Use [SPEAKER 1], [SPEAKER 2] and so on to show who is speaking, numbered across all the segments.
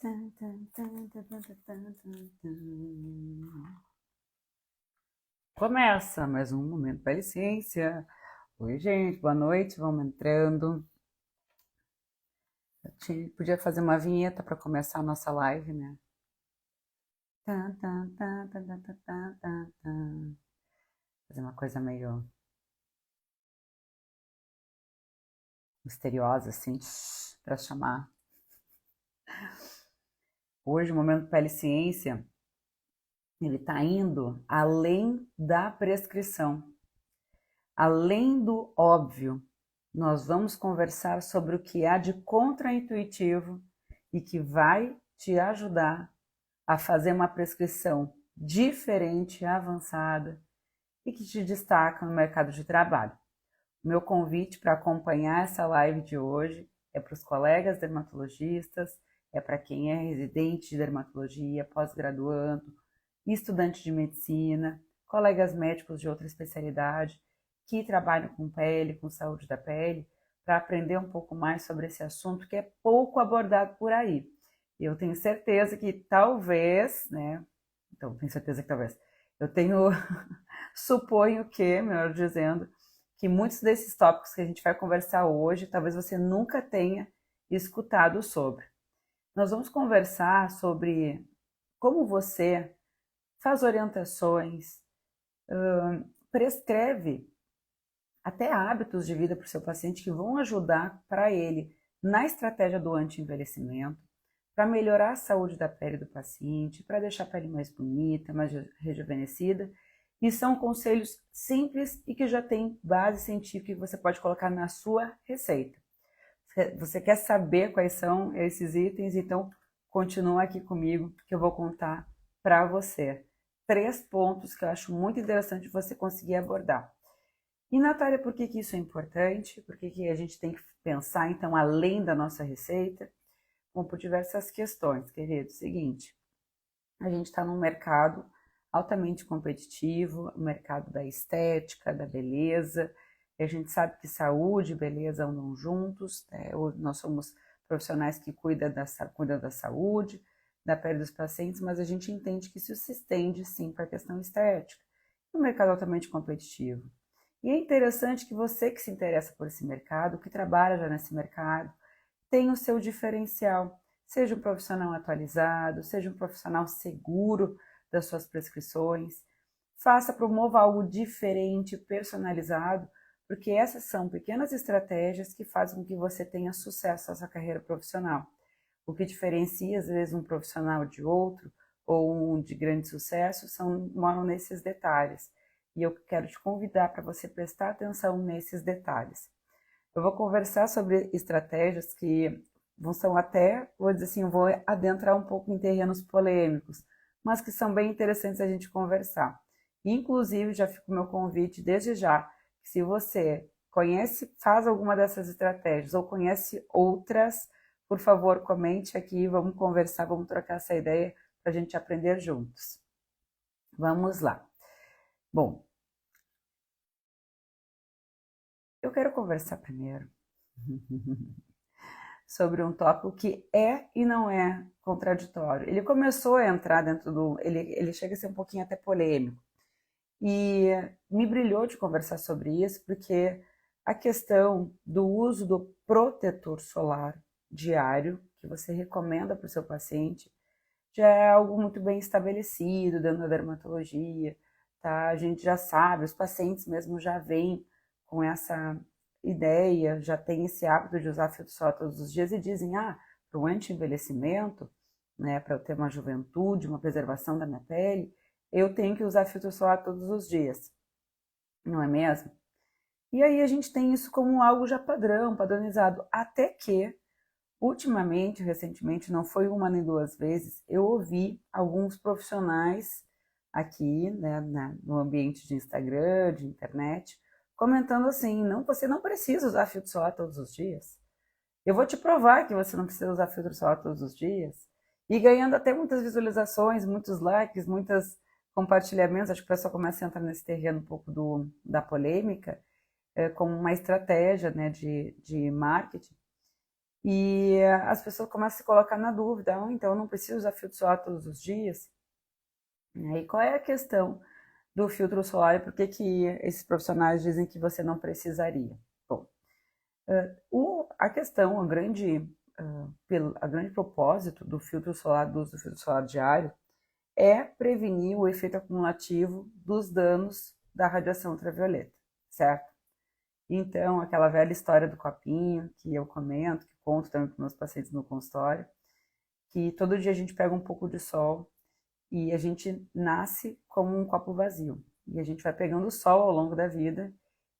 [SPEAKER 1] Tan, tan, tan, tan, tan, tan, tan, tan. Começa mais um Momento para Ciência. Oi, gente, boa noite, vamos entrando. Podia fazer uma vinheta para começar a nossa live, né? Tan, tan, tan, tan, tan, tan, tan, tan, tan. Fazer uma coisa meio misteriosa, assim, para chamar. Hoje, o Momento Pele Ciência, ele está indo além da prescrição, além do óbvio. Nós vamos conversar sobre o que há de contraintuitivo e que vai te ajudar a fazer uma prescrição diferente, avançada e que te destaca no mercado de trabalho. Meu convite para acompanhar essa live de hoje é para os colegas dermatologistas, é para quem é residente de dermatologia, pós-graduando, estudante de medicina, colegas médicos de outra especialidade que trabalham com pele, com saúde da pele, para aprender um pouco mais sobre esse assunto que é pouco abordado por aí. Eu tenho certeza que talvez, né? Então, tenho certeza que talvez. Eu tenho, suponho que, melhor dizendo, que muitos desses tópicos que a gente vai conversar hoje, talvez você nunca tenha escutado sobre. Nós vamos conversar sobre como você faz orientações, prescreve até hábitos de vida para o seu paciente que vão ajudar para ele na estratégia do anti-envelhecimento, para melhorar a saúde da pele do paciente, para deixar a pele mais bonita, mais rejuvenescida. E são conselhos simples e que já tem base científica que você pode colocar na sua receita. Você quer saber quais são esses itens? Então, continua aqui comigo que eu vou contar para você 3 pontos que eu acho muito interessante você conseguir abordar. E, Natália, por que isso é importante? Por que a gente tem que pensar, então, além da nossa receita? Bom, por diversas questões, querido. Seguinte, a gente está num mercado altamente competitivo, o mercado da estética, da beleza. E a gente sabe que saúde e beleza andam juntos, né? Nós somos profissionais que cuidam da saúde, da pele dos pacientes, mas a gente entende que isso se estende, sim, para a questão estética. O mercado é altamente competitivo. E é interessante que você que se interessa por esse mercado, que trabalha já nesse mercado, tem o seu diferencial. Seja um profissional atualizado, seja um profissional seguro das suas prescrições. Faça, promova algo diferente, personalizado, porque essas são pequenas estratégias que fazem com que você tenha sucesso na sua carreira profissional. O que diferencia, às vezes, um profissional de outro, ou um de grande sucesso, moram nesses detalhes. E eu quero te convidar para você prestar atenção nesses detalhes. Eu vou conversar sobre estratégias que são até, vou dizer assim, eu vou adentrar um pouco em terrenos polêmicos, mas que são bem interessantes a gente conversar. Inclusive, já fica o meu convite desde já, que se você conhece, faz alguma dessas estratégias ou conhece outras, por favor, comente aqui, vamos conversar, vamos trocar essa ideia para a gente aprender juntos. Vamos lá. Bom, eu quero conversar primeiro sobre um tópico que é e não é contraditório. Ele começou a entrar dentro do... Ele chega a ser um pouquinho até polêmico. E me brilhou de conversar sobre isso, porque a questão do uso do protetor solar diário, que você recomenda para o seu paciente, já é algo muito bem estabelecido dentro da dermatologia, tá? A gente já sabe, os pacientes mesmo já vêm com essa ideia, já tem esse hábito de usar filtro solar todos os dias e dizem, para o anti-envelhecimento, né, para eu ter uma juventude, uma preservação da minha pele, eu tenho que usar filtro solar todos os dias, não é mesmo? E aí a gente tem isso como algo já padrão, padronizado, até que ultimamente, recentemente, não foi uma nem duas vezes, eu ouvi alguns profissionais aqui, né, no ambiente de Instagram, de internet, comentando assim, não, você não precisa usar filtro solar todos os dias. Eu vou te provar que você não precisa usar filtro solar todos os dias. E ganhando até muitas visualizações, muitos likes, muitos compartilhamentos, acho que o pessoal começa a entrar nesse terreno um pouco da polêmica, como uma estratégia, né, de marketing. E as pessoas começam a se colocar na dúvida, então eu não preciso usar filtro solar todos os dias? E qual é a questão do filtro solar e por que que esses profissionais dizem que você não precisaria? Bom, a questão, a grande propósito do filtro solar, do uso do filtro solar diário, é prevenir o efeito acumulativo dos danos da radiação ultravioleta, certo? Então, aquela velha história do copinho, que eu comento, que conto também para meus pacientes no consultório, que todo dia a gente pega um pouco de sol e a gente nasce como um copo vazio. E a gente vai pegando sol ao longo da vida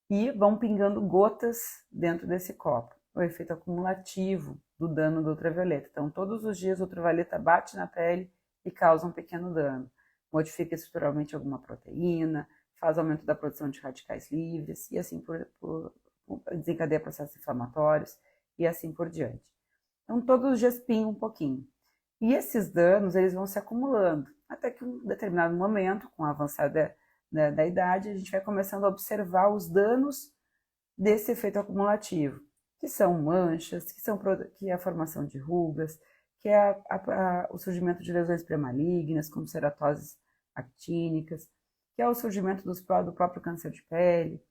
[SPEAKER 1] e vão pingando gotas dentro desse copo. O efeito acumulativo do dano do ultravioleta. Então, todos os dias o ultravioleta bate na pele e causa um pequeno dano. Modifica estruturalmente alguma proteína, faz aumento da produção de radicais livres e assim desencadeia processos inflamatórios e assim por diante. Então, todos os dias pinga um pouquinho. E esses danos, eles vão se acumulando, até que um determinado momento, com o avançar da idade, a gente vai começando a observar os danos desse efeito acumulativo, que são manchas, que é a formação de rugas, que é o surgimento de lesões pré-malignas, como ceratoses actínicas, que é o surgimento do próprio câncer de pele.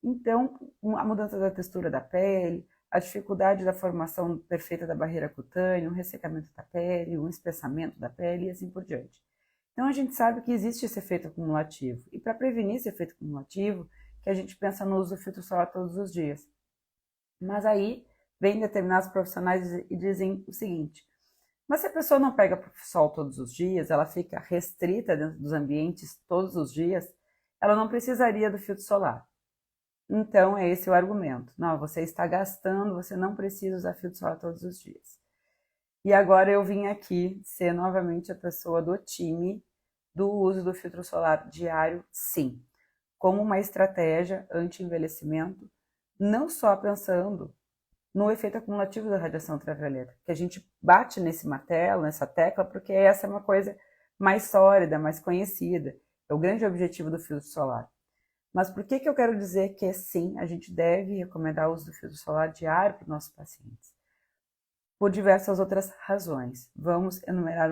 [SPEAKER 1] Então, a mudança da textura da pele, a dificuldade da formação perfeita da barreira cutânea, um ressecamento da pele, um espessamento da pele e assim por diante. Então, a gente sabe que existe esse efeito acumulativo. E para prevenir esse efeito acumulativo, que a gente pensa no uso do filtro solar todos os dias. Mas aí, vem determinados profissionais e dizem o seguinte: mas se a pessoa não pega sol todos os dias, ela fica restrita dentro dos ambientes todos os dias, ela não precisaria do filtro solar. Então, é esse o argumento. Não, você está gastando, você não precisa usar filtro solar todos os dias. E agora eu vim aqui ser novamente a pessoa do time do uso do filtro solar diário, sim, como uma estratégia anti-envelhecimento, não só pensando no efeito acumulativo da radiação ultravioleta, que a gente bate nesse martelo, nessa tecla, porque essa é uma coisa mais sólida, mais conhecida. É o grande objetivo do filtro solar. Mas por que eu quero dizer que sim, a gente deve recomendar o uso do filtro solar diário para os nossos pacientes? Por diversas outras razões. Vamos enumerar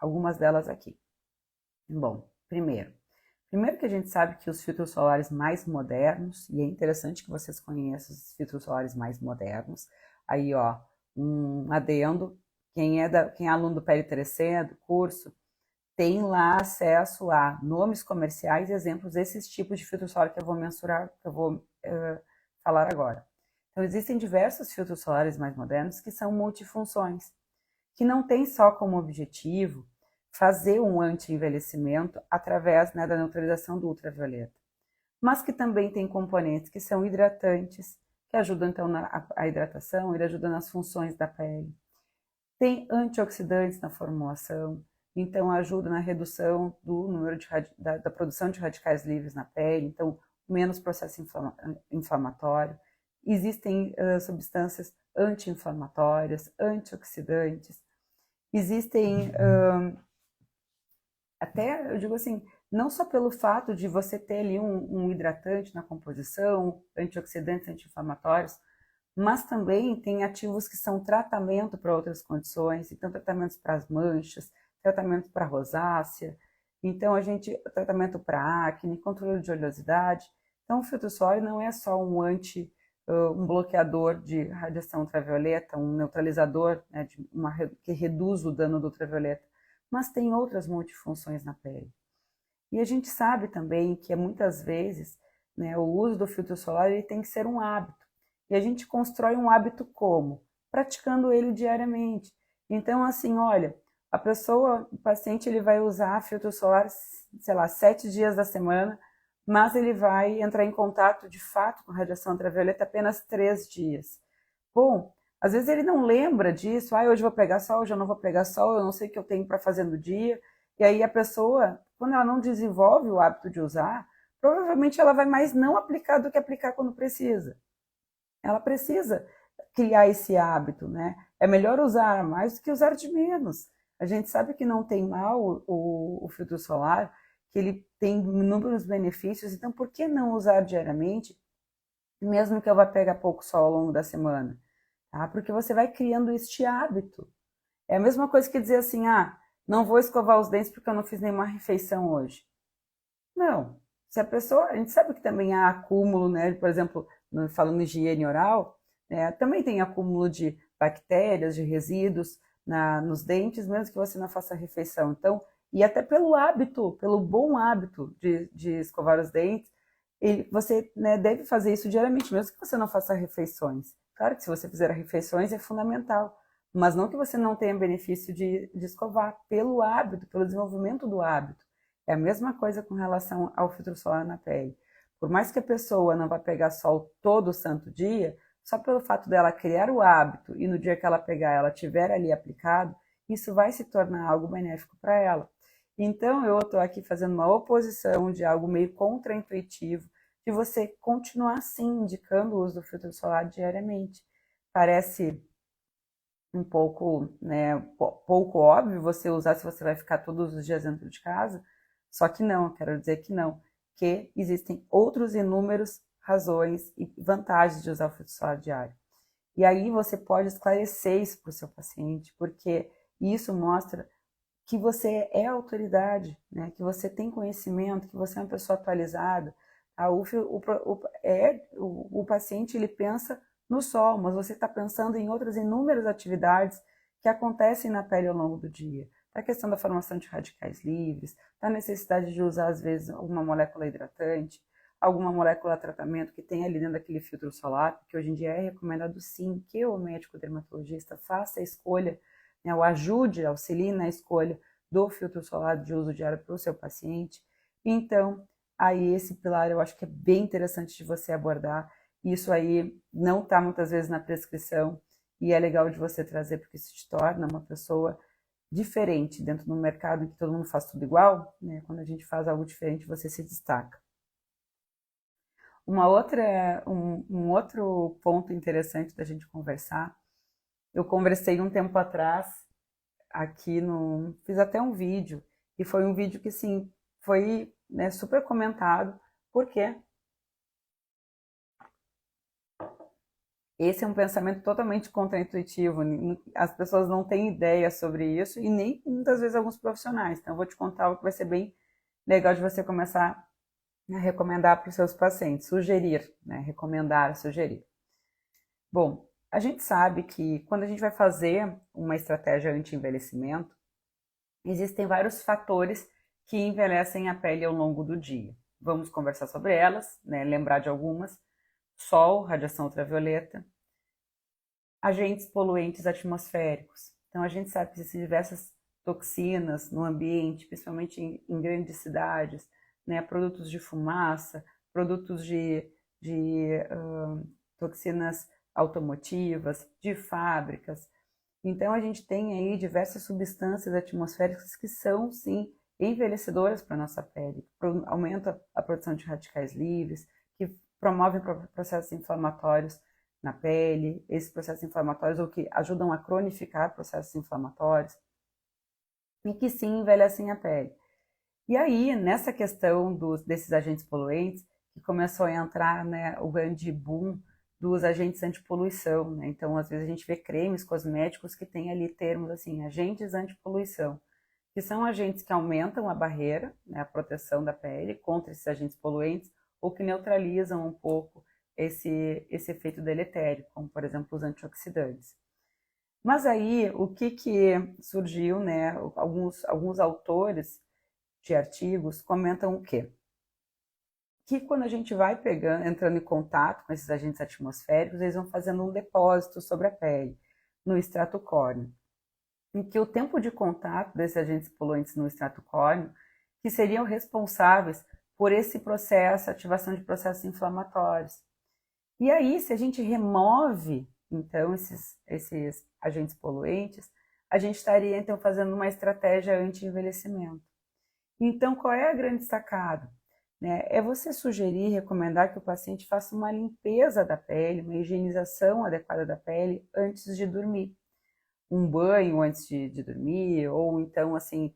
[SPEAKER 1] algumas delas aqui. Bom, primeiro que a gente sabe que os filtros solares mais modernos, e é interessante que vocês conheçam os filtros solares mais modernos, aí ó, um adendo, quem é aluno do PL3C, do curso, tem lá acesso a nomes comerciais e exemplos desses tipos de filtro solar que eu vou falar agora. Então, existem diversos filtros solares mais modernos que são multifunções, que não têm só como objetivo fazer um anti-envelhecimento através da neutralização do ultravioleta, mas que também tem componentes que são hidratantes, que ajudam então na hidratação, ele ajuda nas funções da pele. Tem antioxidantes na formulação, então ajuda na redução do número da produção de radicais livres na pele, então menos processo inflamatório. Existem substâncias anti-inflamatórias, antioxidantes. Existem até, eu digo assim, não só pelo fato de você ter ali um hidratante na composição, antioxidantes, anti-inflamatórios, mas também tem ativos que são tratamento para outras condições, então tratamentos para as manchas, tratamento para rosácea, então tratamento para acne, controle de oleosidade. Então o filtro solar não é só um bloqueador de radiação ultravioleta, um neutralizador, né, que reduz o dano do ultravioleta, mas tem outras multifunções na pele. E a gente sabe também que muitas vezes, né, o uso do filtro solar ele tem que ser um hábito. E a gente constrói um hábito como? Praticando ele diariamente. Então, assim, olha, o paciente ele vai usar filtro solar, sei lá, 7 dias da semana, mas ele vai entrar em contato de fato com radiação ultravioleta apenas 3 dias. Bom, às vezes ele não lembra disso, hoje eu vou pegar sol, hoje eu não vou pegar sol, eu não sei o que eu tenho para fazer no dia. E aí a pessoa, quando ela não desenvolve o hábito de usar, provavelmente ela vai mais não aplicar do que aplicar quando precisa. Ela precisa criar esse hábito, né? É melhor usar mais do que usar de menos. A gente sabe que não tem mal o filtro solar, que ele tem inúmeros benefícios, então por que não usar diariamente, mesmo que eu vá pegar pouco sol ao longo da semana? tá? Porque você vai criando este hábito. É a mesma coisa que dizer assim, não vou escovar os dentes porque eu não fiz nenhuma refeição hoje. Não. Se a pessoa, a gente sabe que também há acúmulo, né? Por exemplo, falando de higiene oral, né? Também tem acúmulo de bactérias, de resíduos nos dentes, mesmo que você não faça refeição. Então, e até pelo hábito, pelo bom hábito de escovar os dentes, você, né, deve fazer isso diariamente, mesmo que você não faça refeições. Claro que se você fizer refeições é fundamental, mas não que você não tenha benefício de escovar, pelo hábito, pelo desenvolvimento do hábito. É a mesma coisa com relação ao filtro solar na pele. Por mais que a pessoa não vá pegar sol todo santo dia, só pelo fato dela criar o hábito e no dia que ela pegar, ela tiver ali aplicado, isso vai se tornar algo benéfico para ela. Então, eu estou aqui fazendo uma oposição de algo meio contraintuitivo, de você continuar sim indicando o uso do filtro solar diariamente. Parece um pouco, né, pouco óbvio você usar se você vai ficar todos os dias dentro de casa, só que não, eu quero dizer que não, que existem outros inúmeros razões e vantagens de usar o filtro solar diário. E aí você pode esclarecer isso para o seu paciente, porque isso mostra que você é autoridade, né? Que você tem conhecimento, que você é uma pessoa atualizada. O paciente ele pensa no sol, mas você está pensando em outras inúmeras atividades que acontecem na pele ao longo do dia. A questão da formação de radicais livres, a necessidade de usar, às vezes, alguma molécula hidratante, alguma molécula de tratamento que tem ali dentro daquele filtro solar, porque hoje em dia é recomendado sim que o médico dermatologista faça a escolha, né, o ajude, auxilie na escolha do filtro solar de uso diário para o seu paciente. Então, aí esse pilar eu acho que é bem interessante de você abordar. Isso aí não está muitas vezes na prescrição e é legal de você trazer porque isso te torna uma pessoa diferente dentro do mercado em que todo mundo faz tudo igual, né? Quando a gente faz algo diferente, você se destaca. Um outro ponto interessante da gente conversar, eu conversei um tempo atrás fiz até um vídeo, e foi um vídeo que, assim, foi, né, super comentado, porque esse é um pensamento totalmente contraintuitivo, as pessoas não têm ideia sobre isso, e nem muitas vezes alguns profissionais, então eu vou te contar algo que vai ser bem legal de você começar a recomendar para os seus pacientes, sugerir, né, recomendar, sugerir. Bom, a gente sabe que quando a gente vai fazer uma estratégia anti-envelhecimento, existem vários fatores que envelhecem a pele ao longo do dia. Vamos conversar sobre elas, né? Lembrar de algumas: sol, radiação ultravioleta, agentes poluentes atmosféricos. Então a gente sabe que existem diversas toxinas no ambiente, principalmente em grandes cidades, né? Produtos de fumaça, produtos de toxinas automotivas, de fábricas. Então, a gente tem aí diversas substâncias atmosféricas que são, sim, envelhecedoras para a nossa pele, aumenta a produção de radicais livres, que promovem processos inflamatórios na pele, esses processos inflamatórios ou que ajudam a cronificar processos inflamatórios, e que sim envelhecem a pele. E aí, nessa questão desses agentes poluentes, que começou a entrar, né, o grande boom dos agentes antipoluição, né? Então, às vezes a gente vê cremes cosméticos que tem ali termos assim, agentes antipoluição, que são agentes que aumentam a barreira, né, a proteção da pele contra esses agentes poluentes, ou que neutralizam um pouco esse efeito deletério, como por exemplo os antioxidantes. Mas aí, o que surgiu, né? Alguns autores de artigos comentam o quê? Que quando a gente vai entrando em contato com esses agentes atmosféricos, eles vão fazendo um depósito sobre a pele, no extrato córneo, em que o tempo de contato desses agentes poluentes no extrato córneo, que seriam responsáveis por esse processo, ativação de processos inflamatórios. E aí, se a gente remove, então, esses agentes poluentes, a gente estaria, então, fazendo uma estratégia anti-envelhecimento. Então, qual é a grande sacada? É você sugerir, recomendar que o paciente faça uma limpeza da pele, uma higienização adequada da pele antes de dormir. Um banho antes de dormir, ou então, assim,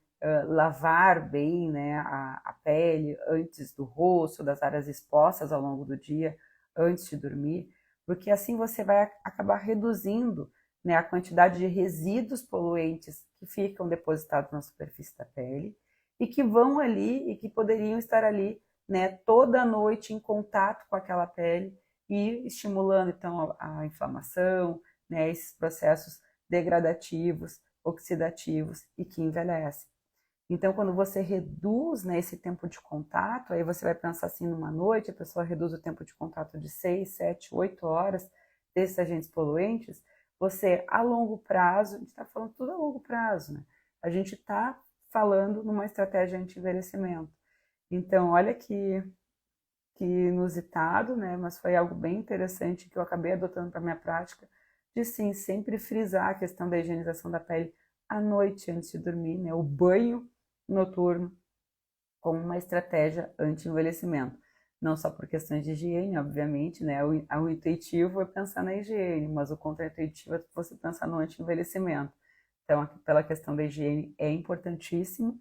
[SPEAKER 1] lavar bem, né, a pele antes do rosto, das áreas expostas ao longo do dia, antes de dormir, porque assim você vai acabar reduzindo, né, a quantidade de resíduos poluentes que ficam depositados na superfície da pele e que vão ali e que poderiam estar ali, né, toda noite em contato com aquela pele e estimulando então a inflamação, né, esses processos degradativos, oxidativos e que envelhecem. Então, quando você reduz, né, esse tempo de contato, aí você vai pensar assim, numa noite, a pessoa reduz o tempo de contato de 6, 7, 8 horas desses agentes poluentes, você, a longo prazo, a gente está falando tudo a longo prazo, né? A gente está falando numa estratégia anti-envelhecimento. Então, olha que inusitado, né? Mas foi algo bem interessante que eu acabei adotando para minha prática, de sim, sempre frisar a questão da higienização da pele à noite antes de dormir, né? O banho noturno como uma estratégia anti-envelhecimento. Não só por questões de higiene, obviamente, né? O intuitivo é pensar na higiene, mas o contra-intuitivo é você pensar no anti-envelhecimento. Então, pela questão da higiene é importantíssimo,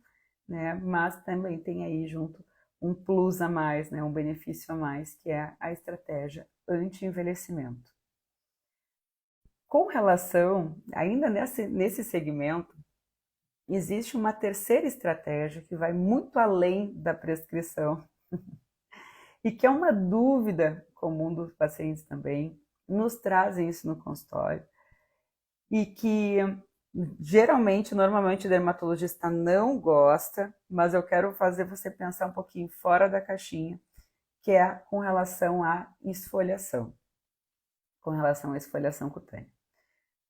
[SPEAKER 1] né? Mas também tem aí junto um plus a mais, né? Um benefício a mais, que é a estratégia anti-envelhecimento. Com relação, ainda nesse segmento, existe uma terceira estratégia que vai muito além da prescrição e que é uma dúvida comum dos pacientes também, nos trazem isso no consultório e que normalmente o dermatologista não gosta, mas eu quero fazer você pensar um pouquinho fora da caixinha, que é com relação à esfoliação, com relação à esfoliação cutânea.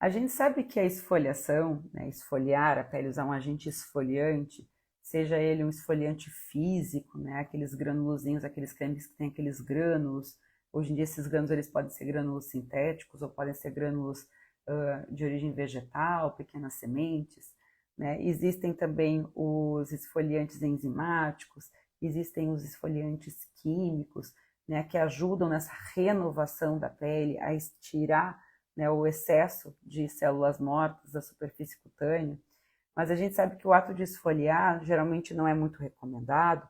[SPEAKER 1] A gente sabe que a esfoliação, né, esfoliar a pele, usar um agente esfoliante, seja ele um esfoliante físico, né, aqueles granulozinhos, aqueles cremes que tem aqueles grânulos. Hoje em dia esses grânulos eles podem ser grânulos sintéticos ou podem ser grânulos de origem vegetal, pequenas sementes. Né? Existem também os esfoliantes enzimáticos, existem os esfoliantes químicos, né, que ajudam nessa renovação da pele, a estirar, né, o excesso de células mortas da superfície cutânea, mas a gente sabe que o ato de esfoliar geralmente não é muito recomendado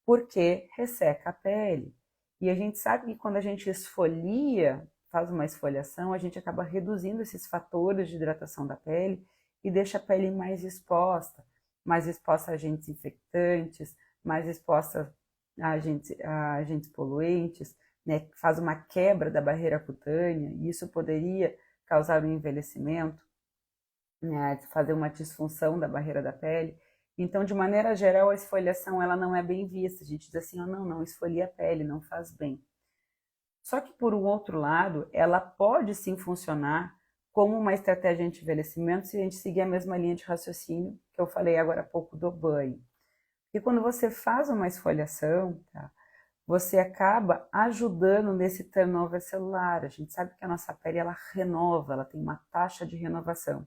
[SPEAKER 1] porque resseca a pele. E a gente sabe que quando a gente esfolia, faz uma esfoliação, a gente acaba reduzindo esses fatores de hidratação da pele e deixa a pele mais exposta a agentes infectantes, mais exposta a agentes poluentes, né, faz uma quebra da barreira cutânea, e isso poderia causar um envelhecimento, né, fazer uma disfunção da barreira da pele. Então, de maneira geral, a esfoliação ela não é bem vista. A gente diz assim, oh, não esfolia a pele, não faz bem. Só que, por um outro lado, ela pode sim funcionar como uma estratégia de envelhecimento se a gente seguir a mesma linha de raciocínio que eu falei agora há pouco do banho. E quando você faz uma esfoliação, tá, você acaba ajudando nesse turnover celular. A gente sabe que a nossa pele ela renova, ela tem uma taxa de renovação.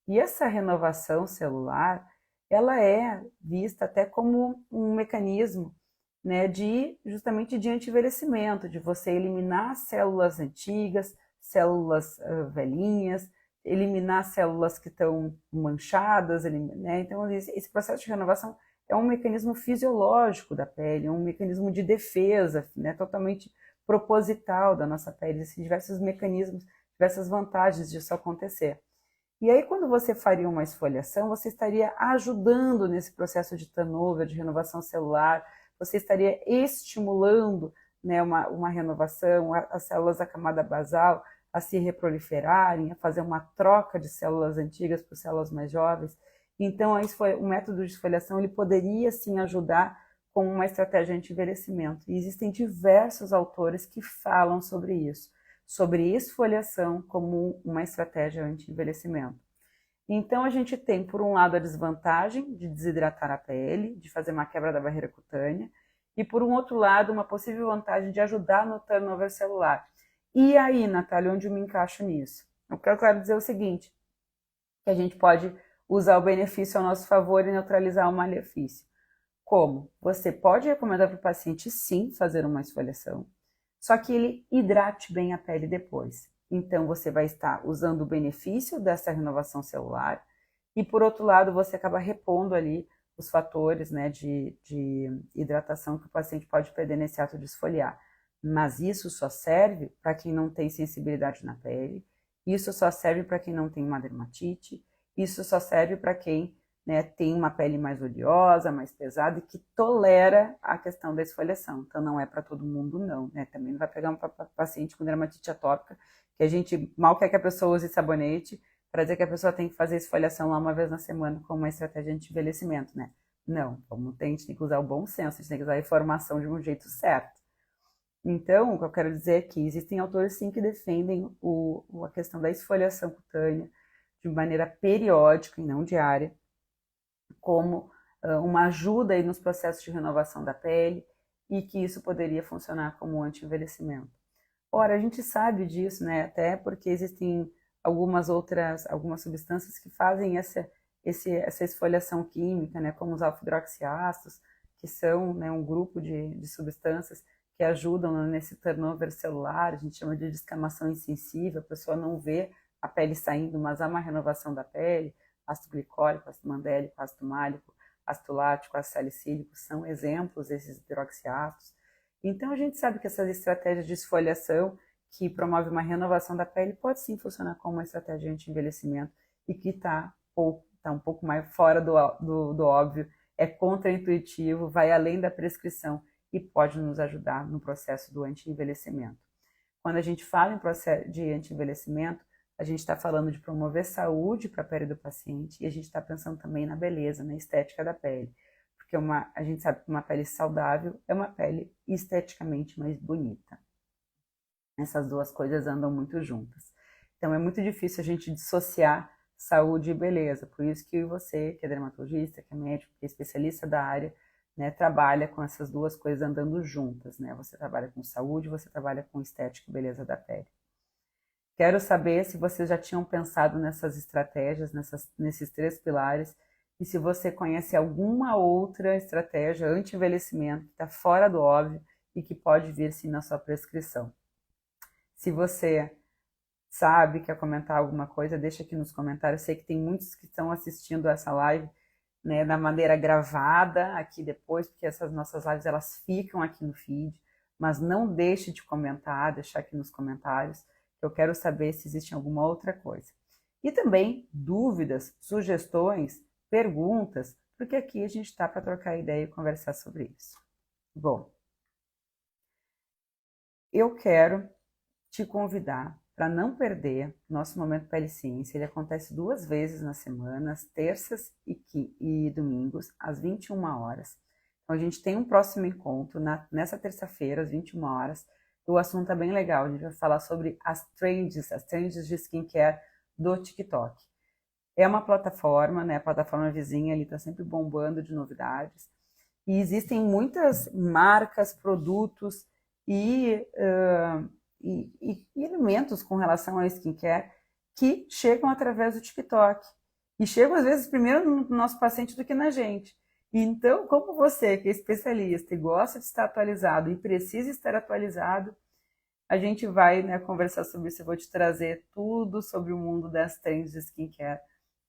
[SPEAKER 1] E essa renovação celular, ela é vista até como um mecanismo, né, justamente de anti-envelhecimento, de você eliminar células antigas, células velhinhas, eliminar células que estão manchadas, né? Então esse processo de renovação é um mecanismo fisiológico da pele, é um mecanismo de defesa, né, totalmente proposital da nossa pele. Existem diversos mecanismos, diversas vantagens disso acontecer. E aí, quando você faria uma esfoliação, você estaria ajudando nesse processo de turnover, de renovação celular, você estaria estimulando, né, uma renovação, as células da camada basal a se reproliferarem, a fazer uma troca de células antigas por células mais jovens. Então, o método de esfoliação ele poderia sim ajudar com uma estratégia de envelhecimento. E existem diversos autores que falam sobre isso, sobre esfoliação como uma estratégia anti-envelhecimento. Então, a gente tem, por um lado, a desvantagem de desidratar a pele, de fazer uma quebra da barreira cutânea, e, por um outro lado, uma possível vantagem de ajudar no turnover celular. E aí, Natália, onde eu me encaixo nisso? O que eu quero dizer é o seguinte, que a gente pode usar o benefício ao nosso favor e neutralizar o malefício. Como? Você pode recomendar para o paciente, sim, fazer uma esfoliação, só que ele hidrate bem a pele depois. Então, você vai estar usando o benefício dessa renovação celular e, por outro lado, você acaba repondo ali os fatores, né, de hidratação que o paciente pode perder nesse ato de esfoliar. Mas isso só serve para quem não tem sensibilidade na pele, isso só serve para quem não tem uma dermatite, isso só serve para quem, né, tem uma pele mais oleosa, mais pesada e que tolera a questão da esfoliação. Então não é para todo mundo não, né? Também não vai pegar um paciente com dermatite atópica, que a gente mal quer que a pessoa use sabonete, para dizer que a pessoa tem que fazer esfoliação lá uma vez na semana como uma estratégia de envelhecimento, né? Não, a gente tem que usar o bom senso, a gente tem que usar a informação de um jeito certo. Então, o que eu quero dizer é que existem autores sim que defendem a questão da esfoliação cutânea de maneira periódica e não diária, como uma ajuda aí nos processos de renovação da pele e que isso poderia funcionar como anti-envelhecimento. Ora, a gente sabe disso, né? Até porque existem algumas substâncias que fazem essa esfoliação química, né? Como os alfa-hidroxiácidos, que são, né, um grupo de substâncias que ajudam nesse turnover celular, a gente chama de descamação insensível, a pessoa não vê a pele saindo, mas há uma renovação da pele, ácido glicólico, ácido mandélico, ácido málico, ácido lático, ácido salicílico, são exemplos desses hidroxiácidos. Então a gente sabe que essas estratégias de esfoliação que promove uma renovação da pele pode sim funcionar como uma estratégia de anti-envelhecimento e que está um pouco mais fora do óbvio, é contraintuitivo, vai além da prescrição e pode nos ajudar no processo do anti-envelhecimento. Quando a gente fala em processo de anti-envelhecimento, a gente está falando de promover saúde para a pele do paciente e a gente está pensando também na beleza, na estética da pele. Porque a gente sabe que uma pele saudável é uma pele esteticamente mais bonita. Essas duas coisas andam muito juntas. Então é muito difícil a gente dissociar saúde e beleza. Por isso que você, que é dermatologista, que é médico, que é especialista da área, né, trabalha com essas duas coisas andando juntas, né? Você trabalha com saúde, você trabalha com estética e beleza da pele. Quero saber se vocês já tinham pensado nessas estratégias, nesses 3 pilares, e se você conhece alguma outra estratégia anti-envelhecimento que está fora do óbvio e que pode vir sim na sua prescrição. Se você sabe, quer comentar alguma coisa, deixa aqui nos comentários. Eu sei que tem muitos que estão assistindo essa live, né, da maneira gravada aqui depois, porque essas nossas lives elas ficam aqui no feed, mas não deixe de comentar, deixar aqui nos comentários, que eu quero saber se existe alguma outra coisa. E também dúvidas, sugestões, perguntas, porque aqui a gente está para trocar ideia e conversar sobre isso. Bom, eu quero te convidar para não perder nosso Momento Pele Ciência. Ele acontece 2 vezes na semana, às terças e domingos, às 21 horas. Então, a gente tem um próximo encontro nessa terça-feira, às 21 horas. O assunto é bem legal, a gente vai falar sobre as trends de skincare do TikTok. É uma plataforma, né? A plataforma vizinha ali está sempre bombando de novidades. E existem muitas marcas, produtos e elementos com relação ao skincare que chegam através do TikTok. E chegam, às vezes, primeiro no nosso paciente do que na gente. Então, como você, que é especialista e gosta de estar atualizado e precisa estar atualizado, a gente vai, né, conversar sobre isso. Eu vou te trazer tudo sobre o mundo das trends de skincare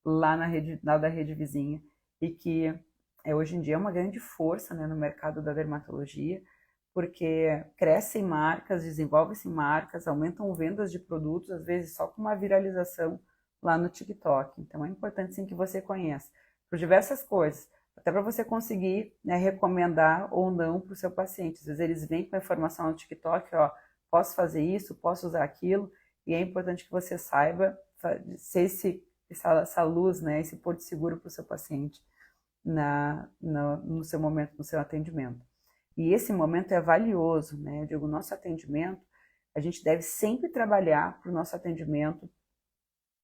[SPEAKER 1] lá da rede vizinha e que hoje em dia é uma grande força, né, no mercado da dermatologia, porque crescem marcas, desenvolvem-se marcas, aumentam vendas de produtos, às vezes só com uma viralização lá no TikTok. Então é importante sim que você conheça, por diversas coisas, até para você conseguir, né, recomendar ou não para o seu paciente. Às vezes eles vêm com a informação no TikTok, ó, posso fazer isso, posso usar aquilo, e é importante que você saiba ser essa luz, né, esse porto seguro para o seu paciente no seu momento, no seu atendimento. E esse momento é valioso, né? Eu digo, o nosso atendimento, a gente deve sempre trabalhar para o nosso atendimento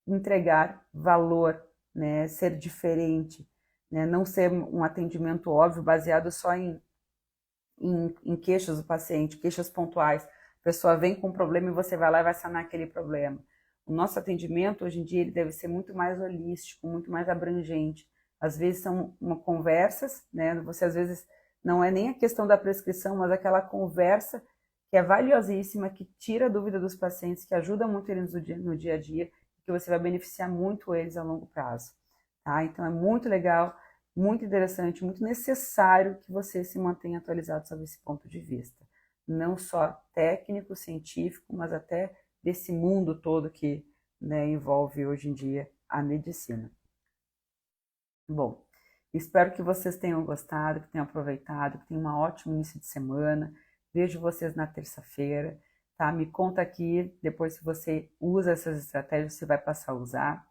[SPEAKER 1] entregar valor, né? Ser diferente, né? Não ser um atendimento óbvio, baseado só em queixas do paciente, queixas pontuais. A pessoa vem com um problema e você vai lá e vai sanar aquele problema. O nosso atendimento, hoje em dia, ele deve ser muito mais holístico, muito mais abrangente. Às vezes são conversas, né? Você às vezes não é nem a questão da prescrição, mas aquela conversa que é valiosíssima, que tira a dúvida dos pacientes, que ajuda muito eles no dia a dia, que você vai beneficiar muito eles a longo prazo. Tá? Então é muito legal, muito interessante, muito necessário que você se mantenha atualizado sobre esse ponto de vista. não só técnico, científico, mas até desse mundo todo que, né, envolve hoje em dia a medicina. Bom, espero que vocês tenham gostado, que tenham aproveitado, que tenham um ótimo início de semana. Vejo vocês na terça-feira, tá? Me conta aqui depois se você usa essas estratégias, se vai passar a usar.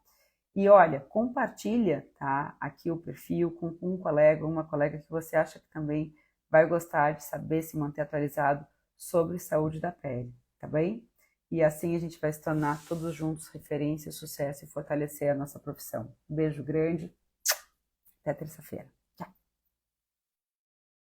[SPEAKER 1] E olha, compartilha, tá? Aqui o perfil com um colega, uma colega que você acha que também vai gostar de saber se manter atualizado sobre saúde da pele, tá bem? E assim a gente vai se tornar todos juntos referência, sucesso e fortalecer a nossa profissão. Um beijo grande, até terça-feira.